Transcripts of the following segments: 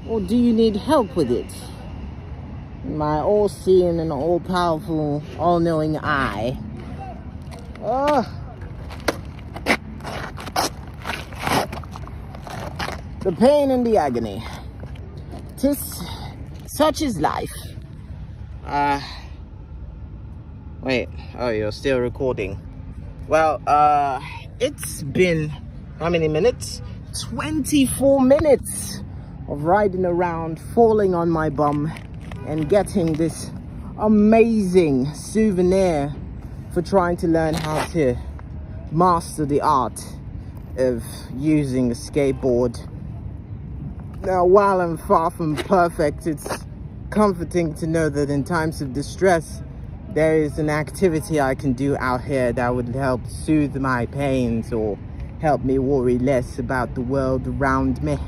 Or do you need help with it? My all-seeing and all-powerful, all-knowing eye. The pain and the agony. Such is life. Wait, oh, you're still recording. Well, it's been how many minutes? 24 minutes of riding around, falling on my bum, and getting this amazing souvenir for trying to learn how to master the art of using a skateboard. Now, while I'm far from perfect, it's comforting to know that in times of distress, there is an activity I can do out here that would help soothe my pains or help me worry less about the world around me.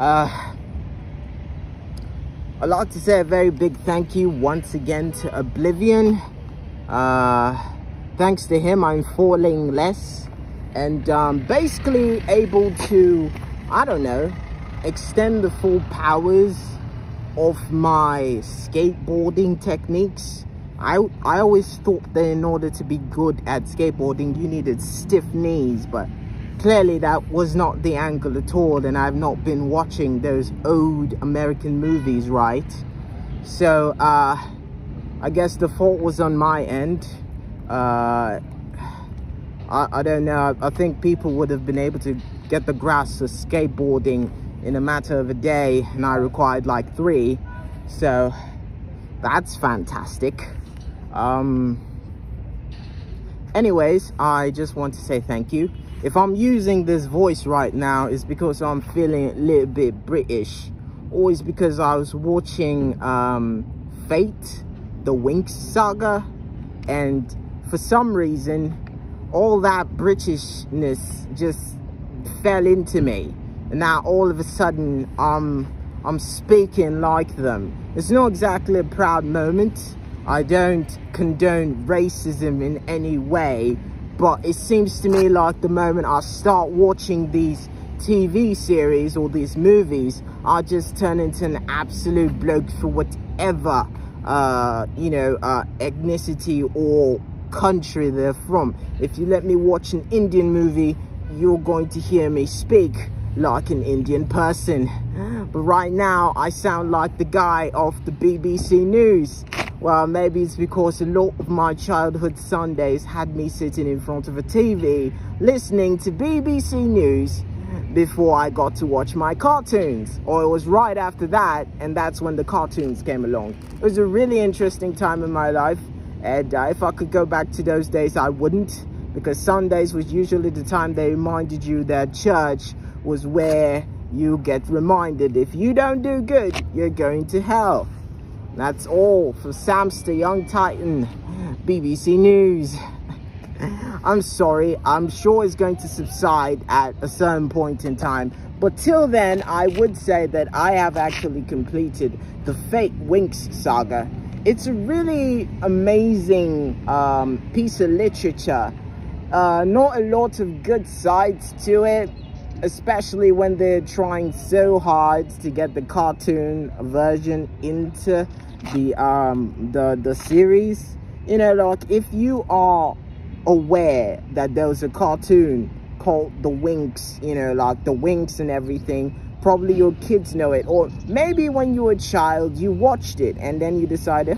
I'd like to say a very big thank you once again to Oblivion. Thanks to him, I'm falling less and basically able to, I don't know, extend the full powers of my skateboarding techniques. I always thought that in order to be good at skateboarding, you needed stiff knees, but clearly that was not the angle at all, and I've not been watching those old American movies, right? So, I guess the fault was on my end. I don't know, I think people would have been able to get the grasp of skateboarding in a matter of a day, and I required like 3, so that's fantastic. Anyways, I just want to say thank you. If I'm using this voice right now, it's because I'm feeling a little bit British, or it's because I was watching Fate, the Winx saga, and for some reason all that Britishness just fell into me, and now all of a sudden I'm speaking like them. It's not exactly a proud moment. I don't condone racism in any way, but it seems to me like the moment I start watching these TV series or these movies, I just turn into an absolute bloke for whatever ethnicity or country they're from. If you let me watch an Indian movie, you're going to hear me speak like an Indian person. But right now I sound like the guy off the BBC News. Well, maybe it's because a lot of my childhood Sundays had me sitting in front of a TV listening to BBC News before I got to watch my cartoons, or it was right after that, and that's when the cartoons came along. It was a really interesting time in my life, and if I could go back to those days, I wouldn't, because Sundays was usually the time they reminded you that church was where you get reminded if you don't do good, you're going to hell. That's all for Samster Young Titan, BBC News. I'm sorry, I'm sure it's going to subside at a certain point in time, but till then I would say that I have actually completed the Fate Winx saga. It's a really amazing piece of literature. Not a lot of good sides to it, especially when they're trying so hard to get the cartoon version into the series. You know, like, if you are aware that there was a cartoon called The Winx, you know, like the Winx and everything, probably your kids know it, or maybe when you were a child you watched it and then you decided,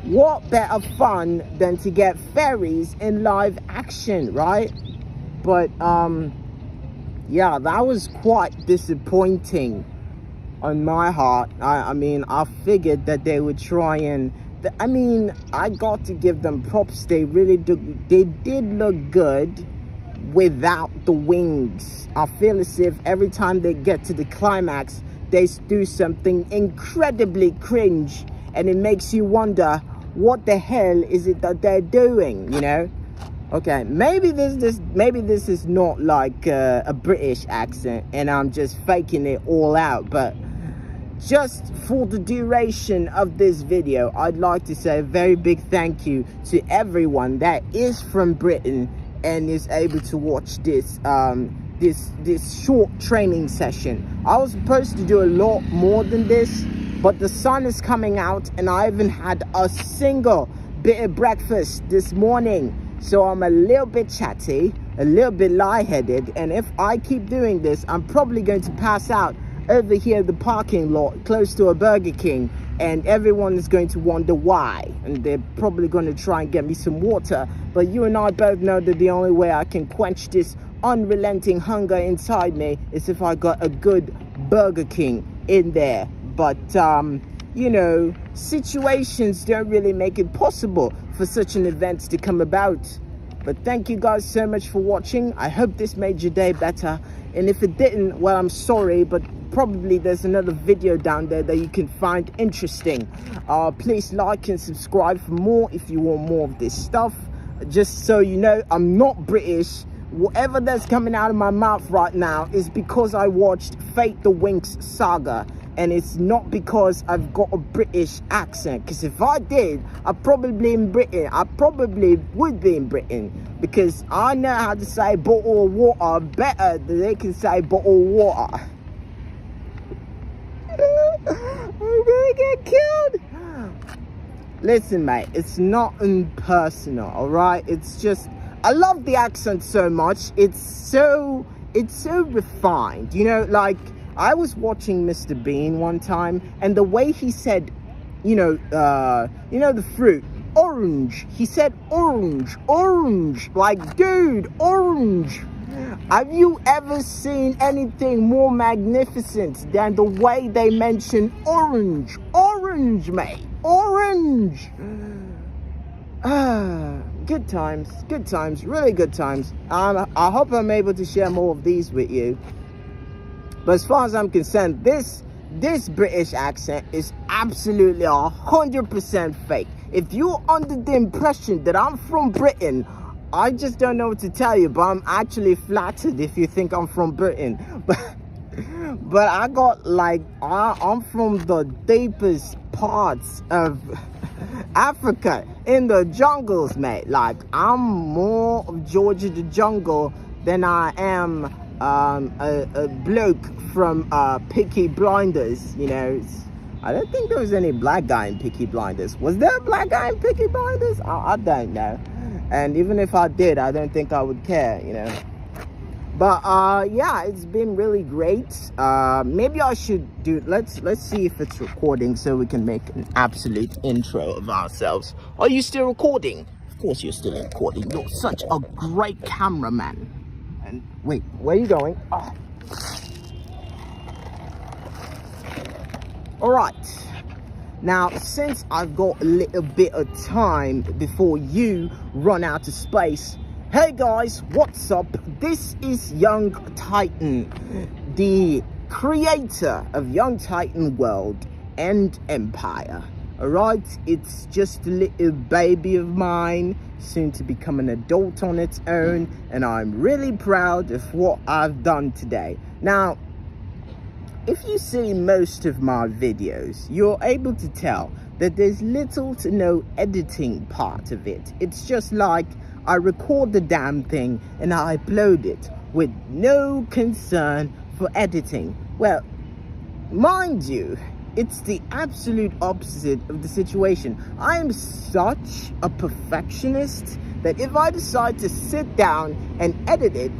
what better fun than to get fairies in live action, right? But yeah, that was quite disappointing on my heart. I mean, I figured that they would try and, I mean, I got to give them props. They did look good without the wings. I feel as if every time they get to the climax, they do something incredibly cringe, and it makes you wonder, what the hell is it that they're doing, you know? Okay, maybe this is not like a British accent and I'm just faking it all out, but just for the duration of this video, I'd like to say a very big thank you to everyone that is from Britain and is able to watch this this short training session. I was supposed to do a lot more than this, but the sun is coming out and I haven't had a single bit of breakfast this morning. So I'm a little bit chatty, a little bit lightheaded, and if I keep doing this, I'm probably going to pass out over here in the parking lot close to a Burger King, and everyone is going to wonder why, and they're probably going to try and get me some water. But you and I both know that the only way I can quench this unrelenting hunger inside me is if I got a good Burger King in there. But you know, situations don't really make it possible for such an event to come about. But thank you guys so much for watching. I hope this made your day better, and if it didn't, well, I'm sorry, but probably there's another video down there that you can find interesting. Please like and subscribe for more if you want more of this stuff. Just so you know, I'm not British. Whatever that's coming out of my mouth right now is because I watched Fate the Winx Saga, and it's not because I've got a British accent, because if I did, I'd probably in Britain. I probably would be in Britain, because I know how to say bottle of water better than they can say bottle of water. I'm gonna get killed. Listen, mate, it's not impersonal, all right? It's just, I love the accent so much. It's so refined, you know. Like, I was watching Mr. Bean one time, and the way he said, you know the fruit, orange. He said orange, like, dude, orange. Have you ever seen anything more magnificent than the way they mention orange? Orange, mate, orange. Good times, really good times. I hope I'm able to share more of these with you. But as far as I'm concerned, this British accent is absolutely 100% fake. If you're under the impression that I'm from Britain, I just don't know what to tell you, but I'm actually flattered if you think I'm from Britain. But I got, like, I'm from the deepest parts of Africa, in the jungles, mate. Like, I'm more of Georgia the jungle than I am a bloke from Peaky Blinders, you know. I don't think there was any black guy in Peaky Blinders. Was there a black guy in Peaky Blinders? I don't know. And even if I did, I don't think I would care, you know. But yeah, it's been really great. Maybe I should do, let's see if it's recording so we can make an absolute intro of ourselves. Are you still recording? Of course you're still recording. You're such a great cameraman. And wait, where are you going? Oh. All right. Now, since I've got a little bit of time before you run out of space, hey guys, what's up? This is Young Titan, the creator of Young Titan World and Empire. Alright, it's just a little baby of mine, soon to become an adult on its own, and I'm really proud of what I've done today. Now, if you see most of my videos, you're able to tell that there's little to no editing part of it. It's just like I record the damn thing and I upload it with no concern for editing. Well, mind you, it's the absolute opposite of the situation. I am such a perfectionist that if I decide to sit down and edit it,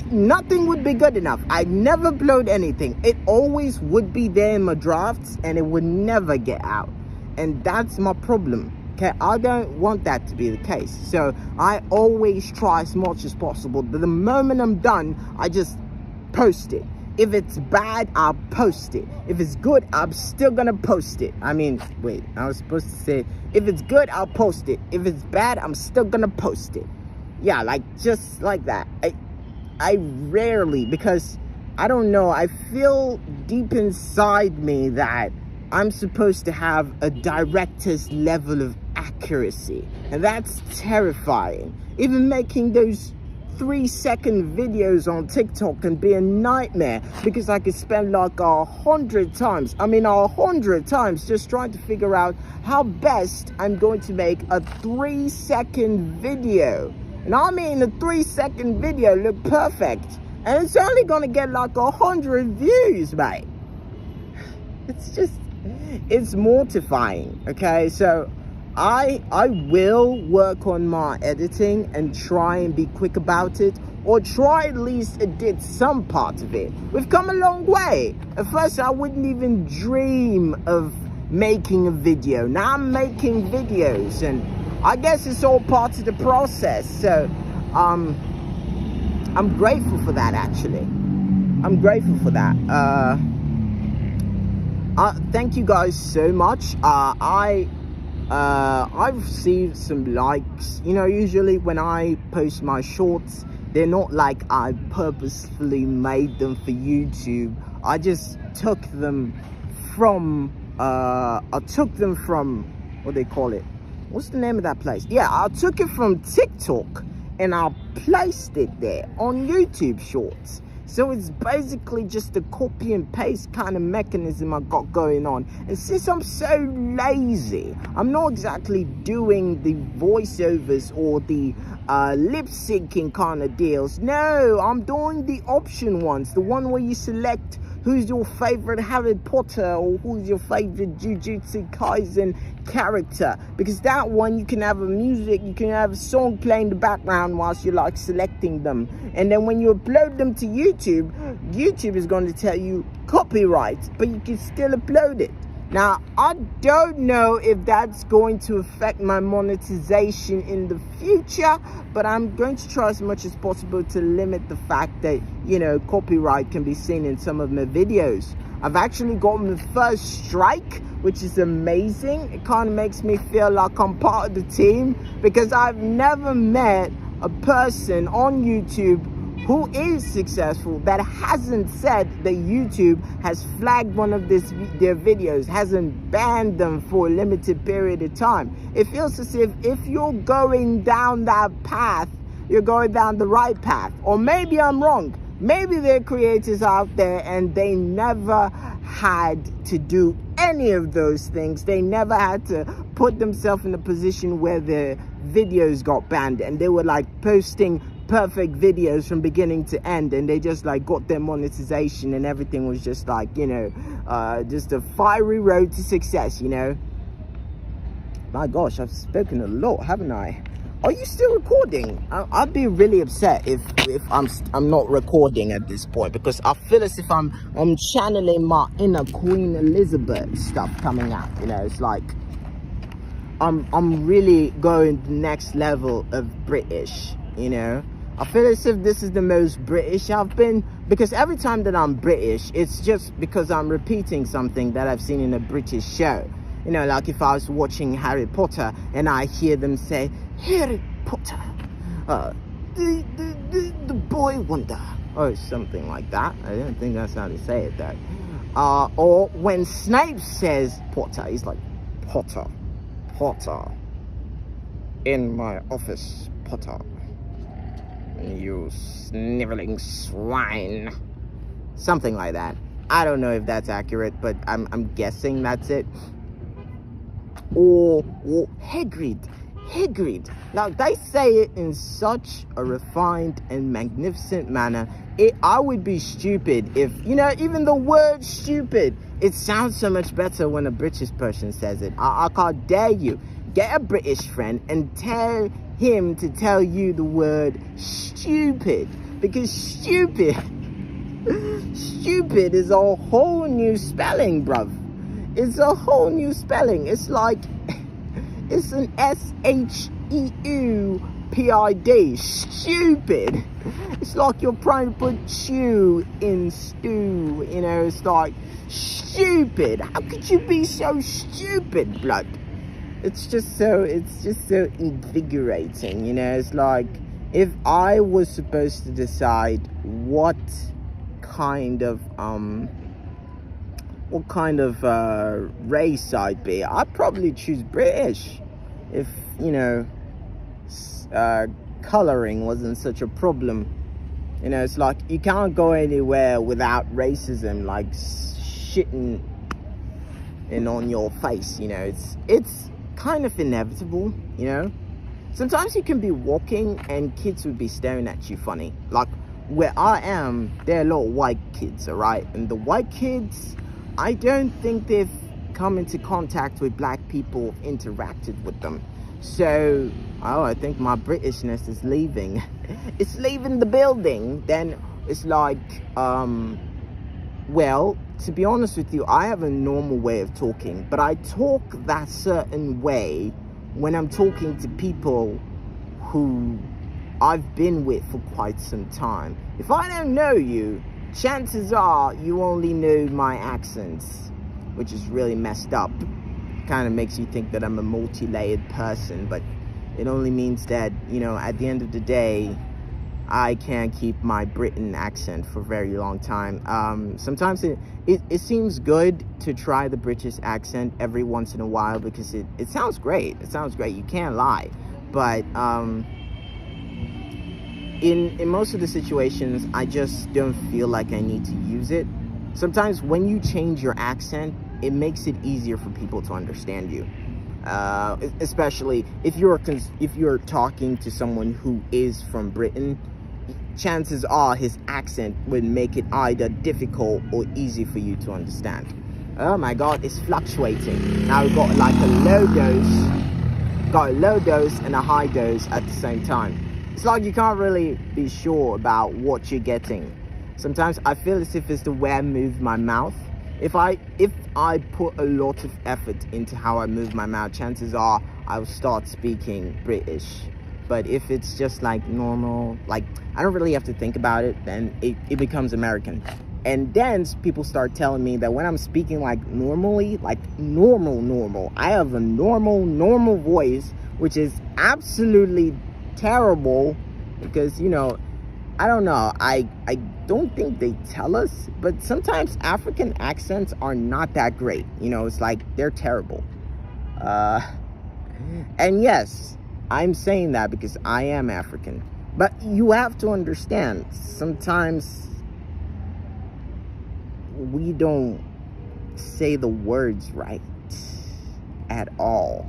nothing would be good enough. I never upload anything. It always would be there in my drafts and it would never get out. And that's my problem. Okay, I don't want that to be the case. So I always try as much as possible. But the moment I'm done, I just post it. If it's bad, I'll post it. If it's good, I'm still gonna post it. I mean, wait, I was supposed to say, if it's good, I'll post it. If it's bad, I'm still gonna post it. Yeah, like, just like that. I rarely, because I don't know, I feel deep inside me that I'm supposed to have a director's level of accuracy, and that's terrifying. Even making those 3-second videos on TikTok can be a nightmare, because I could spend like 100 times just trying to figure out how best I'm going to make a 3-second video. And I mean, a 3-second video look perfect. and it's only gonna get like 100 views, mate. It's mortifying. Okay, so I will work on my editing and try and be quick about it, or try at least edit some part of it. We've come a long way. At first I wouldn't even dream of making a video. Now I'm making videos, and I guess it's all part of the process. So I'm grateful for that, actually. I'm grateful for that. Thank you guys so much. I've received some likes. You know, usually when I post my shorts, they're not like I purposefully made them for YouTube. I just took them from what they call it, what's the name of that place? Yeah, I took it from TikTok and I placed it there on YouTube Shorts. So it's basically just a copy and paste kind of mechanism I got going on. And since I'm so lazy, I'm not exactly doing the voiceovers or the lip syncing kind of deals. No, I'm doing the option ones, the one where you select who's your favorite Harry Potter or who's your favorite Jujutsu Kaisen character, because that one you can have a music, you can have a song playing in the background whilst you're like selecting them, and then when you upload them to YouTube, YouTube is going to tell you copyright, but you can still upload it. Now I don't know if that's going to affect my monetization in the future, but I'm going to try as much as possible to limit the fact that, you know, copyright can be seen in some of my videos. I've actually gotten the first strike, which is amazing. It kind of makes me feel like I'm part of the team, because I've never met a person on YouTube who is successful that hasn't said that YouTube has flagged one of their videos, hasn't banned them for a limited period of time. It feels as if you're going down that path, you're going down the right path. Or maybe I'm wrong. Maybe there are creators out there and they never had to do any of those things. They never had to put themselves in a position where their videos got banned, and they were like posting perfect videos from beginning to end, and they just like got their monetization and everything was just like, you know, just a fiery road to success, you know. My gosh, I've spoken a lot, haven't I? Are you still recording? I'd be really upset if I'm not recording at this point, because I feel as if I'm channeling my inner Queen Elizabeth stuff coming out, you know. It's like I'm really going the next level of British, you know. I feel as if this is the most British I've been, because every time that I'm British, it's just because I'm repeating something that I've seen in a British show. You know, like if I was watching Harry Potter and I hear them say, Harry Potter, the boy wonder, or something like that. I don't think that's how they say it though. Or when Snape says Potter, he's like, Potter, Potter, in my office, Potter. You sniveling swine. Something like that. I don't know if that's accurate, but I'm guessing that's it. Or Hagrid. Now they say it in such a refined and magnificent manner. I would be stupid if, you know, even the word stupid, it sounds so much better when a British person says it. I can't dare you. Get a British friend and tell him to tell you the word stupid, because stupid is a whole new spelling, bruv. It's a whole new spelling. It's like, it's an S-H-E-U-P-I-D, stupid. It's like you're trying to put chew in stew, you know. It's like, stupid. How could you be so stupid, blood? It's just so invigorating, you know. It's like, if I was supposed to decide what kind of race I'd be, I'd probably choose British. If, you know, coloring wasn't such a problem. You know, it's like you can't go anywhere without racism like shitting in on your face, you know. It's kind of inevitable, you know. Sometimes you can be walking and kids would be staring at you funny. Like where I am, there are a lot of white kids, all right? And the white kids, I don't think they've come into contact with black people, interacted with them. So, oh, I think my Britishness is leaving. It's leaving the building. Then it's like, well, to be honest with you, I have a normal way of talking, but I talk that certain way when I'm talking to people who I've been with for quite some time. If I don't know you, chances are you only know my accents, which is really messed up. Kind of makes you think that I'm a multi-layered person, but it only means that, you know, at the end of the day, I can't keep my Britain accent for a very long time. Sometimes it seems good to try the British accent every once in a while because it sounds great. It sounds great. You can't lie. But in most of the situations, I just don't feel like I need to use it. Sometimes when you change your accent, it makes it easier for people to understand you. Especially if you're talking to someone who is from Britain, chances are his accent would make it either difficult or easy for you to understand. Oh my god, it's fluctuating. Now we've got like a low dose and a high dose at the same time. It's like you can't really be sure about what you're getting. Sometimes I feel as if it's the way I move my mouth. If I put a lot of effort into how I move my mouth, chances are I'll start speaking British. But if it's just like normal, like I don't really have to think about it, then it becomes American. And then people start telling me that when I'm speaking like normally, like normal, I have a normal voice, which is absolutely terrible because, you know, I don't know, I don't think they tell us, but sometimes African accents are not that great. You know, it's like they're terrible. And yes, I'm saying that because I am African. But you have to understand, sometimes we don't say the words right at all.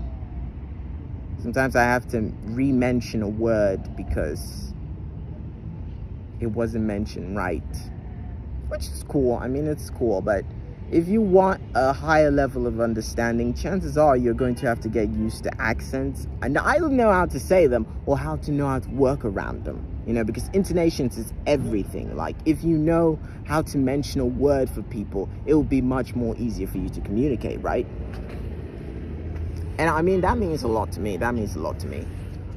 Sometimes I have to re-mention a word because it wasn't mentioned right, which is cool. I mean, it's cool, but if you want a higher level of understanding, chances are you're going to have to get used to accents. And I don't know how to say them or how to know how to work around them, you know, because intonations is everything. Like, if you know how to mention a word for people, it will be much more easier for you to communicate, right? And I mean, that means a lot to me. That means a lot to me.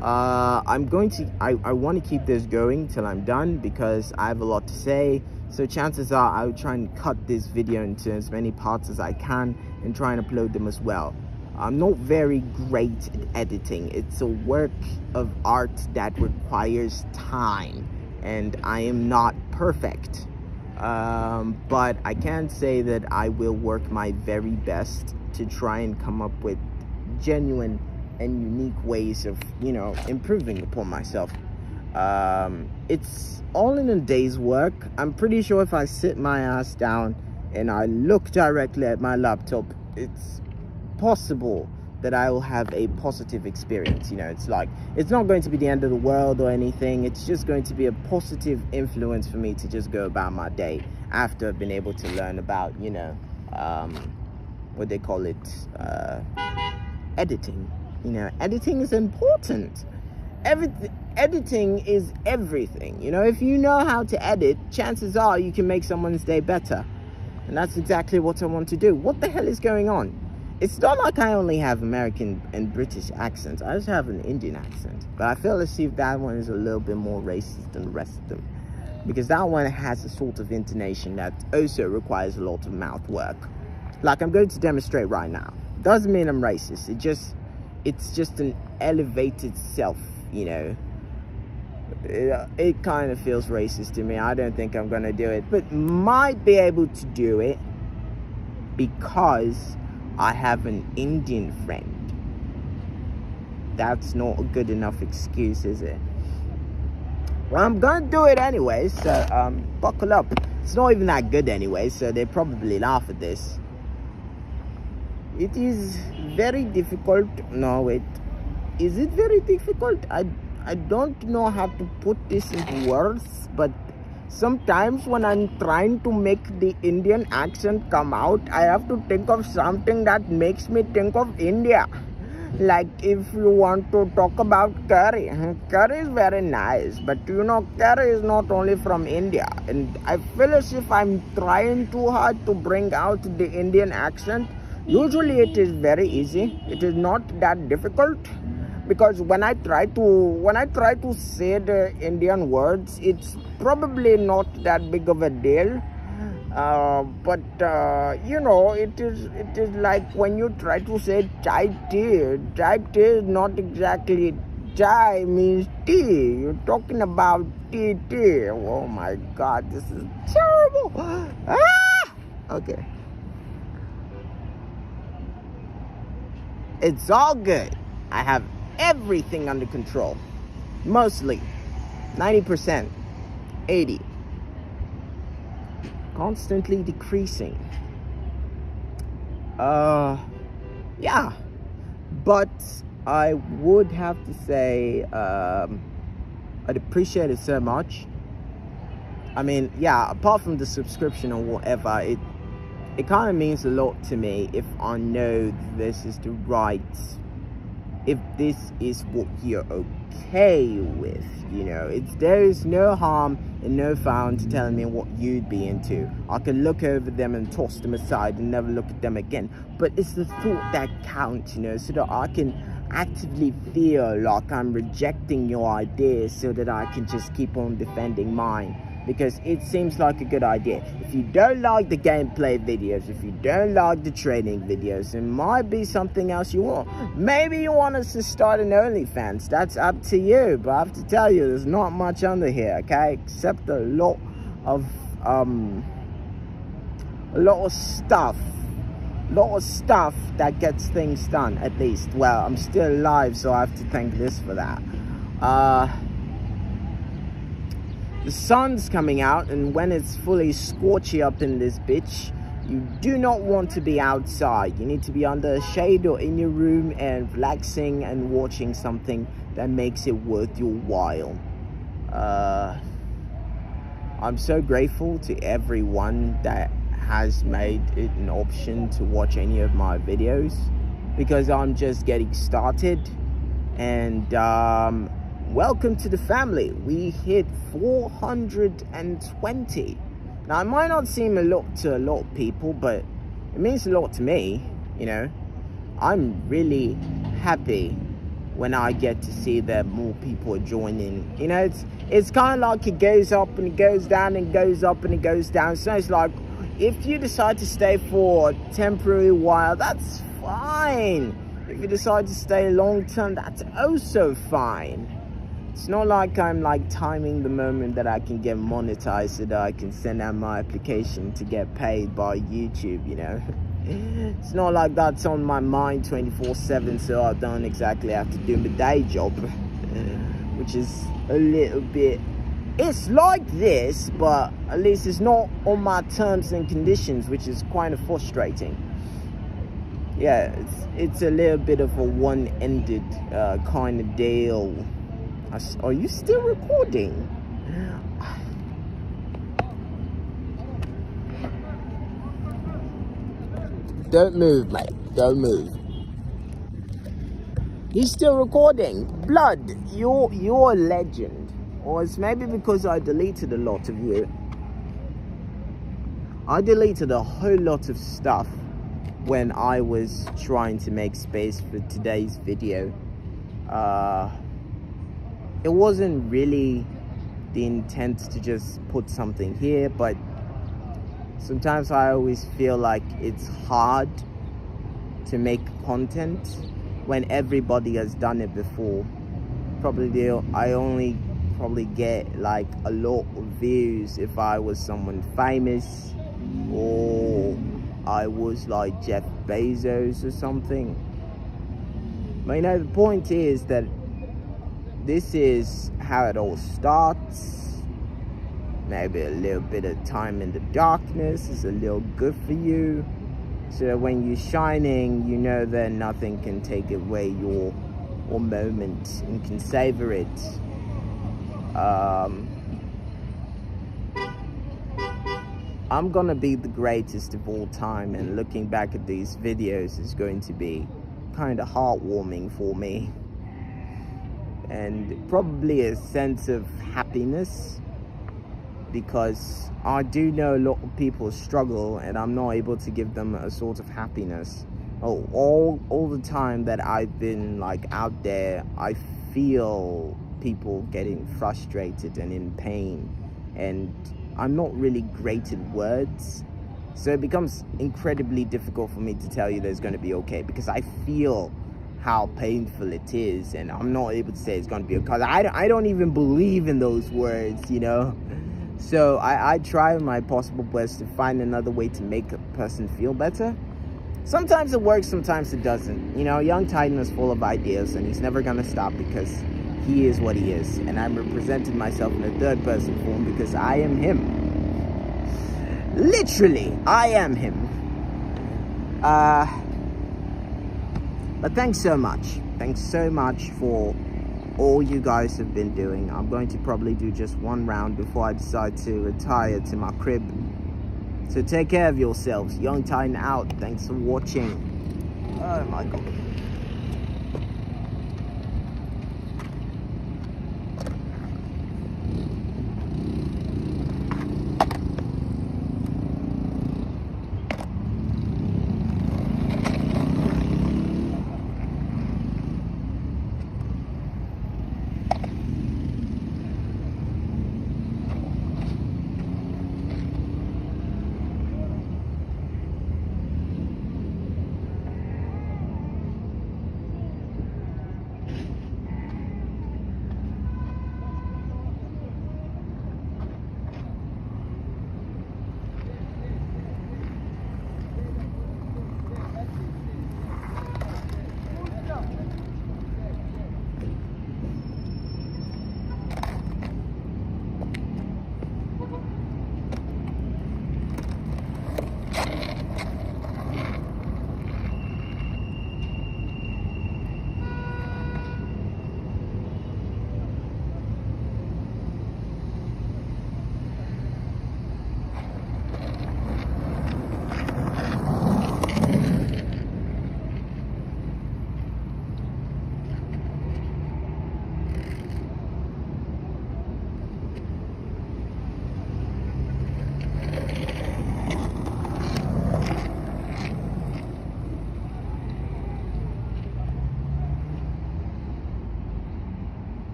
I want to keep this going till I'm done because I have a lot to say. So chances are I will try and cut this video into as many parts as I can and try and upload them as well. I'm not very great at editing. It's a work of art that requires time, and I am not perfect. But I can say that I will work my very best to try and come up with genuine and unique ways of, you know, improving upon myself. It's all in a day's work. I'm pretty sure if I sit my ass down and I look directly at my laptop, it's possible that I will have a positive experience. You know, it's like, it's not going to be the end of the world or anything. It's just going to be a positive influence for me to just go about my day after I've been able to learn about, you know, what they call it, editing. You know, editing is important. Editing is everything. You know, if you know how to edit, chances are you can make someone's day better. And that's exactly what I want to do. What the hell is going on? It's not like I only have American and British accents. I just have an Indian accent. But I feel as if that one is a little bit more racist than the rest of them, because that one has a sort of intonation that also requires a lot of mouth work. Like I'm going to demonstrate right now. Doesn't mean I'm racist. It's just an elevated self, you know. It kind of feels racist to me. I don't think I'm gonna do it, but might be able to do it because I have an Indian friend. That's not a good enough excuse, is it? Well, I'm gonna do it anyway, so buckle up. It's not even that good anyway, so they probably laugh at this. It is very difficult. No, wait. Is it very difficult? I don't know how to put this into words, but sometimes when I'm trying to make the Indian accent come out, I have to think of something that makes me think of India. Like if you want to talk about curry, curry is very nice, but you know, curry is not only from India. And I feel as if I'm trying too hard to bring out the Indian accent. Usually it is very easy. It is not that difficult, because when I try to say the Indian words, it's probably not that big of a deal. But you know, it is like when you try to say chai tea. Chai tea is not exactly chai means tea. You're talking about tea. Oh my God, this is terrible. Okay, it's all good. I have everything under control, mostly 90%, 80%. Constantly decreasing. Yeah, but I would have to say I'd appreciate it so much. I mean, yeah, apart from the subscription or whatever, it kind of means a lot to me if I know this is the right, if this is what you're okay with, you know. There is no harm and no foul to telling me what you'd be into. I can look over them and toss them aside and never look at them again, but it's the thought that counts, you know, so that I can actively feel like I'm rejecting your ideas so that I can just keep on defending mine, because it seems like a good idea. If you don't like the gameplay videos, if you don't like the training videos, it might be something else you want. Maybe you want us to start an OnlyFans. That's up to you, but I have to tell you, there's not much under here, okay, except a lot of stuff that gets things done, at least. Well, I'm still alive, so I have to thank this for that. The sun's coming out, and when it's fully scorchy up in this bitch, you do not want to be outside. You need to be under a shade or in your room and relaxing and watching something that makes it worth your while. I'm so grateful to everyone that has made it an option to watch any of my videos, because I'm just getting started. And welcome to the family. We hit 420. Now, it might not seem a lot to a lot of people, but it means a lot to me, you know. I'm really happy when I get to see that more people are joining. You know, it's kind of like it goes up and it goes down and goes up and it goes down. So it's like, if you decide to stay for a temporary while, that's fine. If you decide to stay long term, that's also fine. It's not like I'm like timing the moment that I can get monetized so that I can send out my application to get paid by YouTube, you know. It's not like that's on my mind 24/7, so I don't exactly have to do my day job, which is a little bit, it's like this, but at least it's not on my terms and conditions, which is kind of frustrating. Yeah, it's a little bit of a one-ended kind of deal. Are you still recording? Don't move, mate. Don't move. He's still recording. Blood, you're a legend. Or it's maybe because I deleted a lot of you. I deleted a whole lot of stuff when I was trying to make space for today's video. It wasn't really the intent to just put something here, but sometimes I always feel like it's hard to make content when everybody has done it before. I only probably get like a lot of views if I was someone famous, or I was like Jeff Bezos or something. But you know, the point is that this is how it all starts. Maybe a little bit of time in the darkness is a little good for you, so that when you're shining, you know that nothing can take away your moment and can savor it. I'm gonna be the greatest of all time, and looking back at these videos is going to be kind of heartwarming for me, and probably a sense of happiness, because I do know a lot of people struggle and I'm not able to give them a sort of happiness. All the time that I've been like out there, I feel people getting frustrated and in pain, and I'm not really great at words, so it becomes incredibly difficult for me to tell you that it's going to be okay, because I feel how painful it is, and I'm not able to say it's going to be okay, because I don't even believe in those words, you know. So I try my possible best to find another way to make a person feel better. Sometimes it works, sometimes it doesn't. You know, Young Titan is full of ideas, and he's never gonna stop because he is what he is. And I'm representing myself in a third person form because I am him. Literally, I am him. But thanks so much. Thanks so much for all you guys have been doing. I'm going to probably do just one round before I decide to retire to my crib. So take care of yourselves. Young Titan out. Thanks for watching. Oh my god.